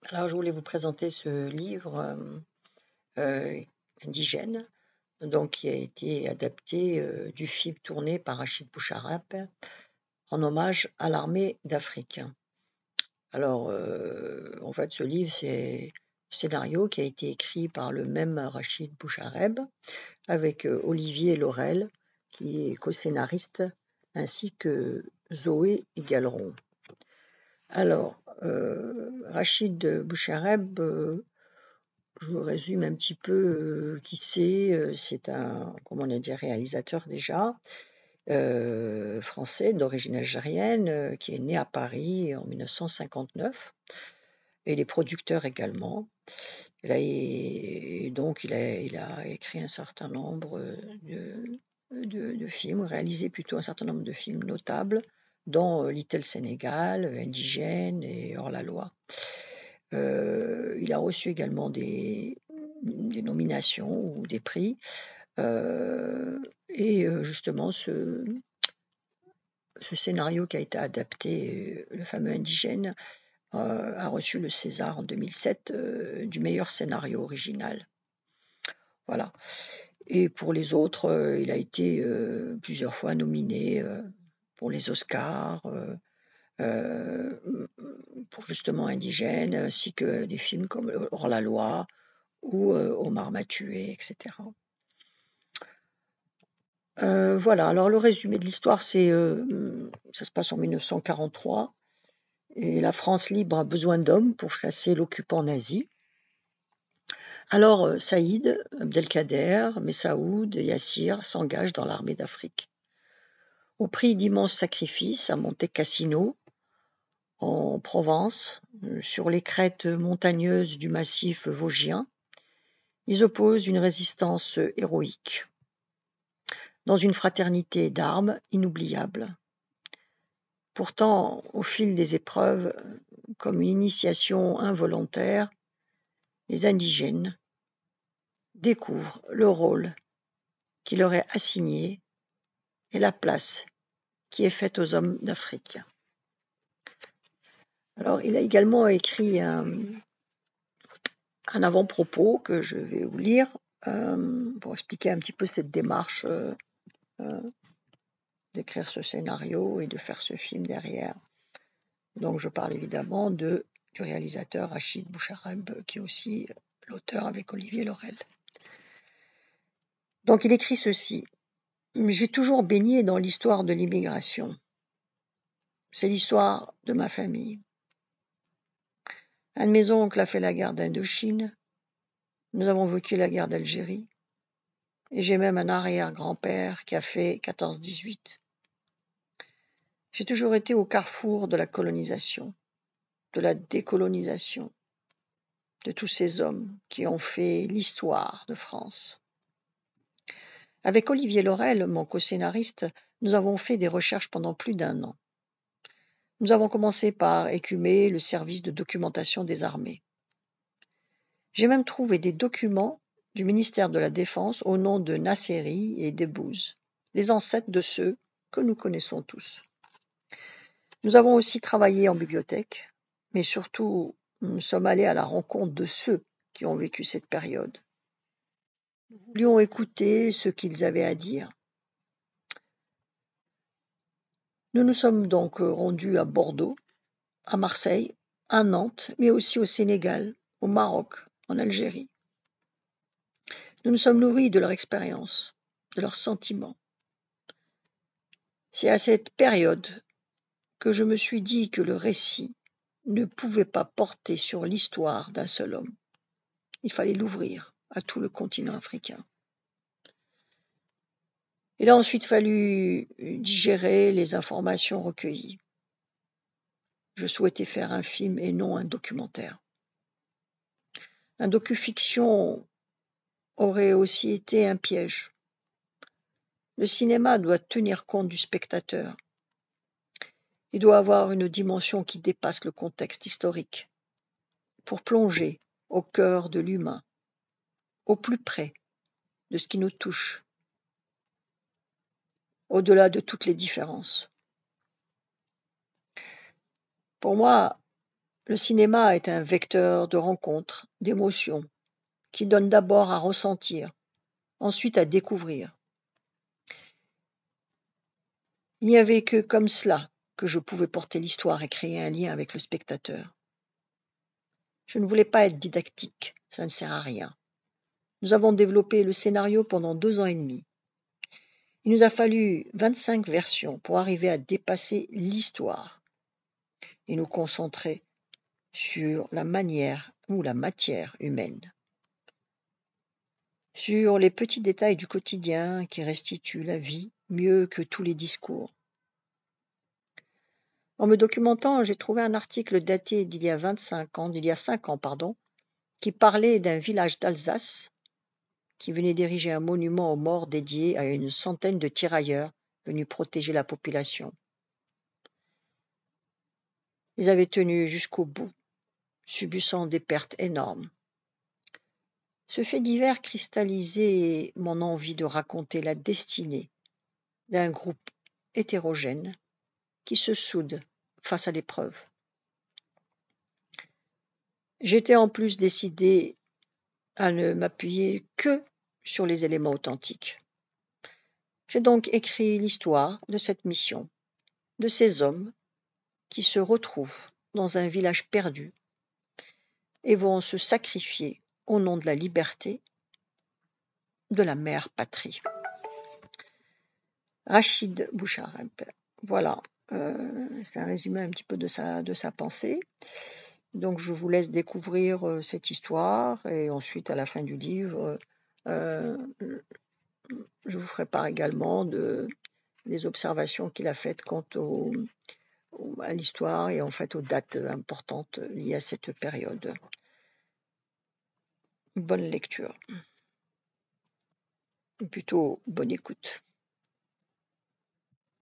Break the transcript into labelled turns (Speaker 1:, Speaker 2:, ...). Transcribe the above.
Speaker 1: Alors, je voulais vous présenter ce livre indigène, donc qui a été adapté du film tourné par Rachid Bouchareb en hommage à l'armée d'Afrique. Alors, en fait, ce livre, c'est un scénario qui a été écrit par le même Rachid Bouchareb avec Olivier Laurel, qui est co-scénariste, ainsi que Zoé Galeron. Alors, Rachid Bouchareb, je vous résume un petit peu qui c'est. C'est un, comment on a dit, réalisateur déjà, français d'origine algérienne, qui est né à Paris en 1959. Et il est producteur également. Donc il a écrit un certain nombre de films, réalisé plutôt un certain nombre de films notables, dont Little Sénégal, Indigène et Hors-la-Loi. Il a reçu également des nominations ou des prix. Justement, ce scénario qui a été adapté, le fameux Indigène, a reçu le César en 2007 du meilleur scénario original. Voilà. Et pour les autres, il a été plusieurs fois nominé pour les Oscars, pour justement Indigène, ainsi que des films comme Hors-la-Loi ou Omar m'a tué, etc. Voilà, alors le résumé de l'histoire, ça se passe en 1943, et la France libre a besoin d'hommes pour chasser l'occupant nazi. Alors Saïd, Abdelkader, Messaoud et Yassir s'engagent dans l'armée d'Afrique. Au prix d'immenses sacrifices à Monte Cassino, en Provence, sur les crêtes montagneuses du massif vosgien, ils opposent une résistance héroïque, dans une fraternité d'armes inoubliable. Pourtant, au fil des épreuves, comme une initiation involontaire, les indigènes découvrent le rôle qui leur est assigné et la place qui est faite aux hommes d'Afrique. Alors, il a également écrit un avant-propos que je vais vous lire pour expliquer un petit peu cette démarche d'écrire ce scénario et de faire ce film derrière. Donc, je parle évidemment du réalisateur Rachid Bouchareb, qui est aussi l'auteur avec Olivier Laurel. Donc, il écrit ceci. J'ai toujours baigné dans l'histoire de l'immigration. C'est l'histoire de ma famille. Un de mes oncles a fait la guerre d'Indochine. Nous avons vécu la guerre d'Algérie. Et j'ai même un arrière-grand-père qui a fait 14-18. J'ai toujours été au carrefour de la colonisation, de la décolonisation, de tous ces hommes qui ont fait l'histoire de France. Avec Olivier Laurel, mon co-scénariste, nous avons fait des recherches pendant plus d'1 an. Nous avons commencé par écumer le service de documentation des armées. J'ai même trouvé des documents du ministère de la Défense au nom de Nasseri et Debbouze, les ancêtres de ceux que nous connaissons tous. Nous avons aussi travaillé en bibliothèque, mais surtout, nous sommes allés à la rencontre de ceux qui ont vécu cette période. Nous voulions écouter ce qu'ils avaient à dire. Nous nous sommes donc rendus à Bordeaux, à Marseille, à Nantes, mais aussi au Sénégal, au Maroc, en Algérie. Nous nous sommes nourris de leur expérience, de leurs sentiments. C'est à cette période que je me suis dit que le récit ne pouvait pas porter sur l'histoire d'un seul homme. Il fallait l'ouvrir à tout le continent africain. Il a ensuite fallu digérer les informations recueillies. Je souhaitais faire un film et non un documentaire. Un docu-fiction aurait aussi été un piège. Le cinéma doit tenir compte du spectateur. Il doit avoir une dimension qui dépasse le contexte historique, pour plonger au cœur de l'humain, au plus près de ce qui nous touche, au-delà de toutes les différences. Pour moi, Le cinéma est un vecteur de rencontres, d'émotions, qui donne d'abord à ressentir, ensuite à découvrir. Il n'y avait que comme cela que je pouvais porter l'histoire et créer un lien avec le spectateur. Je ne voulais pas être didactique, ça ne sert à rien. Nous avons développé le scénario pendant 2 ans et demi. Il nous a fallu 25 versions pour arriver à dépasser l'histoire et nous concentrer sur la manière ou la matière humaine, sur les petits détails du quotidien qui restituent la vie mieux que tous les discours. En me documentant, j'ai trouvé un article daté d'il y a 5 ans, qui parlait d'un village d'Alsace qui venait d'ériger un monument aux morts dédié à une centaine de tirailleurs venus protéger la population. Ils avaient tenu jusqu'au bout, subissant des pertes énormes. Ce fait divers cristallisait mon envie de raconter la destinée d'un groupe hétérogène qui se soude face à l'épreuve. J'étais en plus décidé à ne m'appuyer que sur les éléments authentiques. J'ai donc écrit l'histoire de cette mission, de ces hommes qui se retrouvent dans un village perdu et vont se sacrifier au nom de la liberté de la mère patrie. Rachid Bouchareb. Voilà, c'est un résumé un petit peu de sa pensée. Donc je vous laisse découvrir cette histoire et ensuite à la fin du livre, je vous ferai part également des observations qu'il a faites quant à l'histoire et en fait aux dates importantes liées à cette période. Bonne lecture. Ou plutôt bonne écoute.